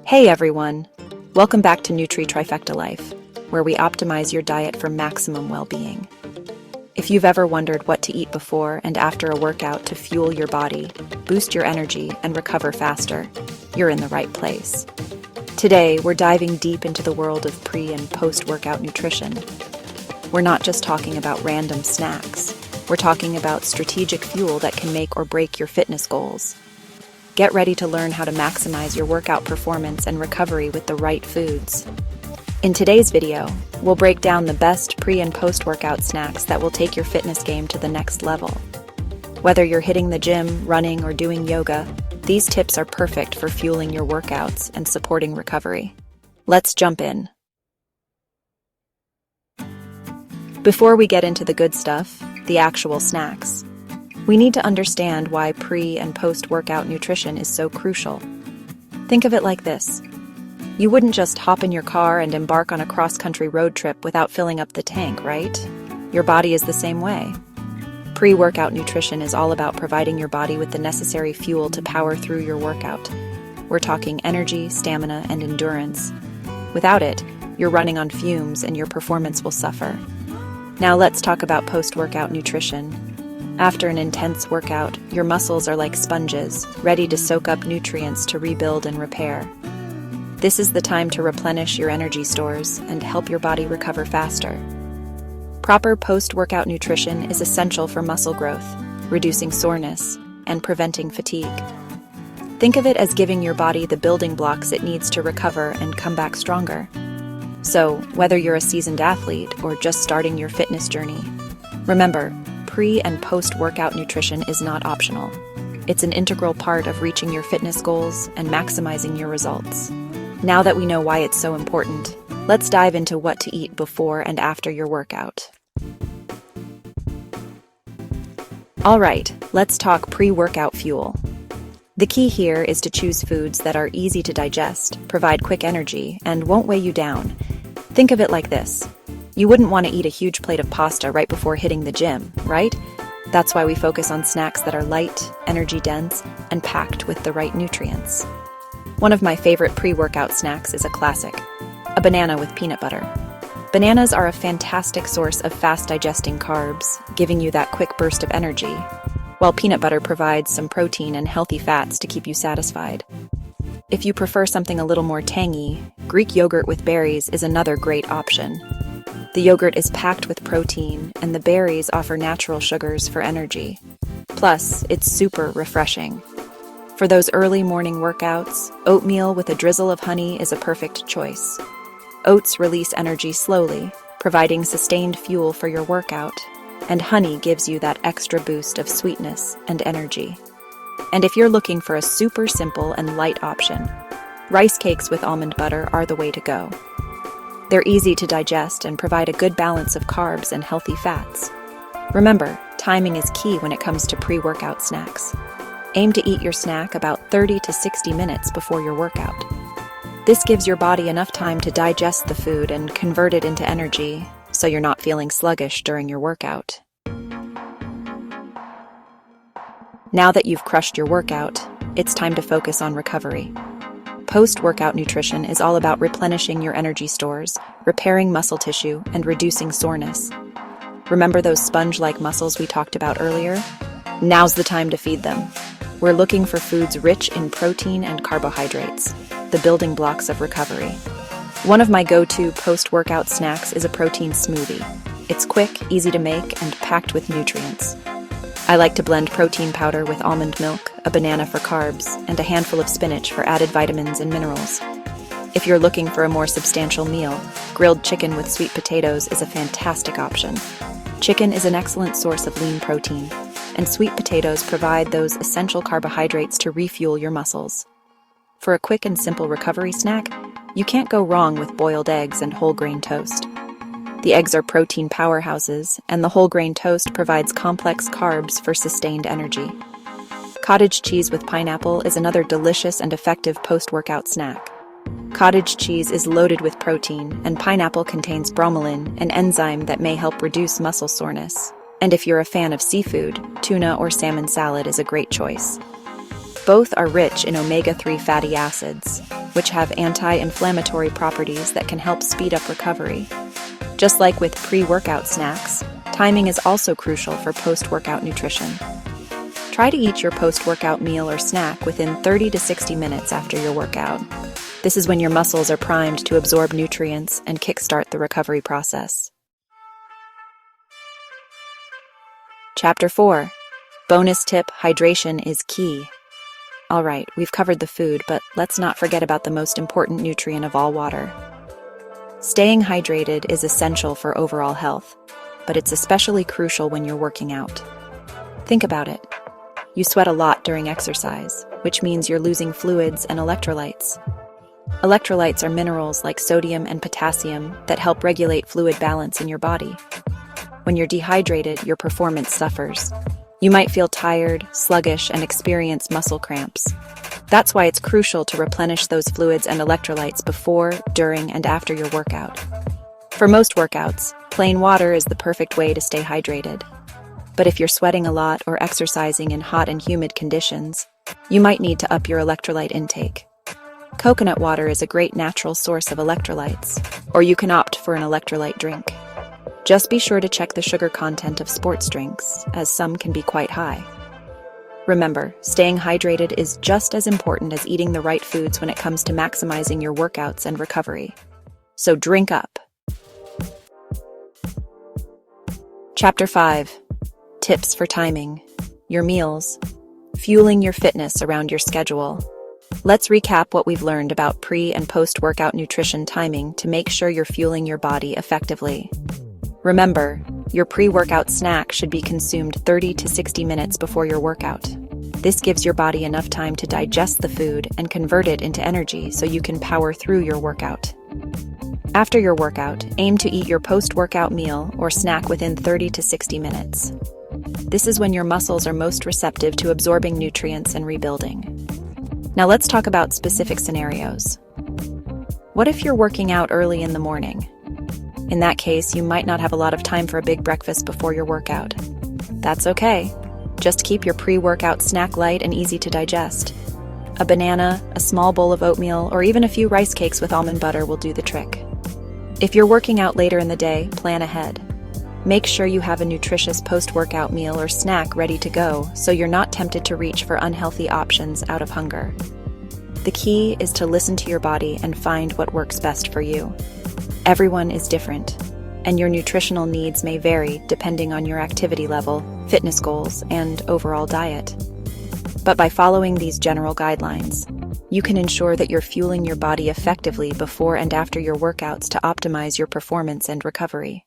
Hey everyone! Welcome back to NutriTrifectaLife, where we optimize your diet for maximum well-being. If you've ever wondered what to eat before and after a workout to fuel your body, boost your energy, and recover faster, you're in the right place. Today, we're diving deep into the world of pre- and post-workout nutrition. We're not just talking about random snacks. We're talking about strategic fuel that can make or break your fitness goals. Get ready to learn how to maximize your workout performance and recovery with the right foods. In today's video, we'll break down the best pre- and post-workout snacks that will take your fitness game to the next level. Whether you're hitting the gym, running, or doing yoga, these tips are perfect for fueling your workouts and supporting recovery. Let's jump in. Before we get into the good stuff, the actual snacks, we need to understand why pre- and post-workout nutrition is so crucial. Think of it like this. You wouldn't just hop in your car and embark on a cross-country road trip without filling up the tank, right? Your body is the same way. Pre-workout nutrition is all about providing your body with the necessary fuel to power through your workout. We're talking energy, stamina, and endurance. Without it, you're running on fumes and your performance will suffer. Now let's talk about post-workout nutrition. After an intense workout, your muscles are like sponges, ready to soak up nutrients to rebuild and repair. This is the time to replenish your energy stores and help your body recover faster. Proper post-workout nutrition is essential for muscle growth, reducing soreness, and preventing fatigue. Think of it as giving your body the building blocks it needs to recover and come back stronger. So, whether you're a seasoned athlete or just starting your fitness journey, remember, pre- and post-workout nutrition is not optional. It's an integral part of reaching your fitness goals and maximizing your results. Now that we know why it's so important, let's dive into what to eat before and after your workout. All right, let's talk pre-workout fuel. The key here is to choose foods that are easy to digest, provide quick energy, and won't weigh you down. Think of it like this. You wouldn't want to eat a huge plate of pasta right before hitting the gym, right? That's why we focus on snacks that are light, energy-dense, and packed with the right nutrients. One of my favorite pre-workout snacks is a classic, a banana with peanut butter. Bananas are a fantastic source of fast-digesting carbs, giving you that quick burst of energy, while peanut butter provides some protein and healthy fats to keep you satisfied. If you prefer something a little more tangy, Greek yogurt with berries is another great option. The yogurt is packed with protein, and the berries offer natural sugars for energy. Plus, it's super refreshing. For those early morning workouts, oatmeal with a drizzle of honey is a perfect choice. Oats release energy slowly, providing sustained fuel for your workout, and honey gives you that extra boost of sweetness and energy. And if you're looking for a super simple and light option, rice cakes with almond butter are the way to go. They're easy to digest and provide a good balance of carbs and healthy fats. Remember, timing is key when it comes to pre-workout snacks. Aim to eat your snack about 30 to 60 minutes before your workout. This gives your body enough time to digest the food and convert it into energy, so you're not feeling sluggish during your workout. Now that you've crushed your workout, it's time to focus on recovery. Post-workout nutrition is all about replenishing your energy stores, repairing muscle tissue, and reducing soreness. Remember those sponge-like muscles we talked about earlier? Now's the time to feed them. We're looking for foods rich in protein and carbohydrates, the building blocks of recovery. One of my go-to post-workout snacks is a protein smoothie. It's quick, easy to make, and packed with nutrients. I like to blend protein powder with almond milk, a banana for carbs, and a handful of spinach for added vitamins and minerals. If you're looking for a more substantial meal, grilled chicken with sweet potatoes is a fantastic option. Chicken is an excellent source of lean protein, and sweet potatoes provide those essential carbohydrates to refuel your muscles. For a quick and simple recovery snack, you can't go wrong with boiled eggs and whole grain toast. The eggs are protein powerhouses, and the whole grain toast provides complex carbs for sustained energy. Cottage cheese with pineapple is another delicious and effective post-workout snack. Cottage cheese is loaded with protein, and pineapple contains bromelain, an enzyme that may help reduce muscle soreness. And if you're a fan of seafood, tuna or salmon salad is a great choice. Both are rich in omega-3 fatty acids, which have anti-inflammatory properties that can help speed up recovery. Just like with pre-workout snacks, timing is also crucial for post-workout nutrition. Try to eat your post-workout meal or snack within 30 to 60 minutes after your workout. This is when your muscles are primed to absorb nutrients and kickstart the recovery process. Chapter 4. Bonus tip: hydration is key. Alright, we've covered the food, but let's not forget about the most important nutrient of all: water. Staying hydrated is essential for overall health, but it's especially crucial when you're working out. Think about it. You sweat a lot during exercise, which means you're losing fluids and electrolytes. Electrolytes are minerals like sodium and potassium that help regulate fluid balance in your body. When you're dehydrated, your performance suffers. You might feel tired, sluggish, and experience muscle cramps. That's why it's crucial to replenish those fluids and electrolytes before, during, and after your workout. For most workouts, plain water is the perfect way to stay hydrated. But if you're sweating a lot or exercising in hot and humid conditions, you might need to up your electrolyte intake. Coconut water is a great natural source of electrolytes, or you can opt for an electrolyte drink. Just be sure to check the sugar content of sports drinks, as some can be quite high. Remember, staying hydrated is just as important as eating the right foods when it comes to maximizing your workouts and recovery. So drink up. Chapter 5. Tips for timing your meals, fueling your fitness around your schedule. Let's recap what we've learned about pre- and post-workout nutrition timing to make sure you're fueling your body effectively. Remember, your pre-workout snack should be consumed 30 to 60 minutes before your workout. This gives your body enough time to digest the food and convert it into energy so you can power through your workout. After your workout, aim to eat your post-workout meal or snack within 30 to 60 minutes. This is when your muscles are most receptive to absorbing nutrients and rebuilding. Now let's talk about specific scenarios. What if you're working out early in the morning? In that case, you might not have a lot of time for a big breakfast before your workout. That's okay. Just keep your pre-workout snack light and easy to digest. A banana, a small bowl of oatmeal, or even a few rice cakes with almond butter will do the trick. If you're working out later in the day, plan ahead. Make sure you have a nutritious post-workout meal or snack ready to go so you're not tempted to reach for unhealthy options out of hunger. The key is to listen to your body and find what works best for you. Everyone is different, and your nutritional needs may vary depending on your activity level, fitness goals, and overall diet. But by following these general guidelines, you can ensure that you're fueling your body effectively before and after your workouts to optimize your performance and recovery.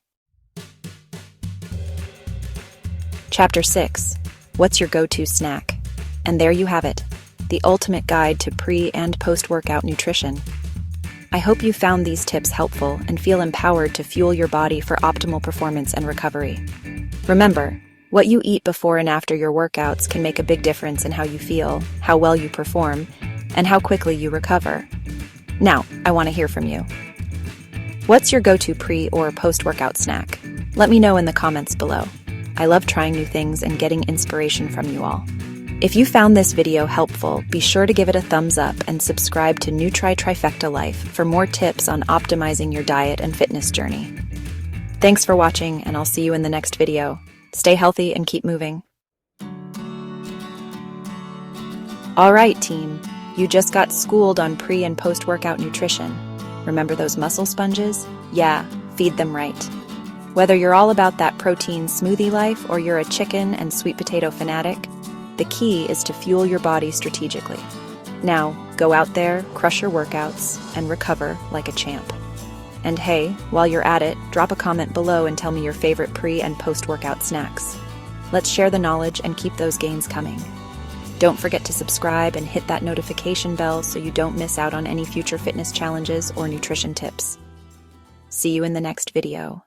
Chapter 6. What's your go-to snack? And there you have it, the ultimate guide to pre- and post-workout nutrition. I hope you found these tips helpful and feel empowered to fuel your body for optimal performance and recovery. Remember, what you eat before and after your workouts can make a big difference in how you feel, how well you perform, and how quickly you recover. Now, I want to hear from you. What's your go-to pre- or post-workout snack? Let me know in the comments below. I love trying new things and getting inspiration from you all. If you found this video helpful, be sure to give it a thumbs up and subscribe to NutriTrifectaLife for more tips on optimizing your diet and fitness journey. Thanks for watching, and I'll see you in the next video. Stay healthy and keep moving. All right, team. You just got schooled on pre- and post-workout nutrition. Remember those muscle sponges? Yeah, feed them right. Whether you're all about that protein smoothie life or you're a chicken and sweet potato fanatic, the key is to fuel your body strategically. Now, go out there, crush your workouts, and recover like a champ. And hey, while you're at it, drop a comment below and tell me your favorite pre- and post-workout snacks. Let's share the knowledge and keep those gains coming. Don't forget to subscribe and hit that notification bell so you don't miss out on any future fitness challenges or nutrition tips. See you in the next video.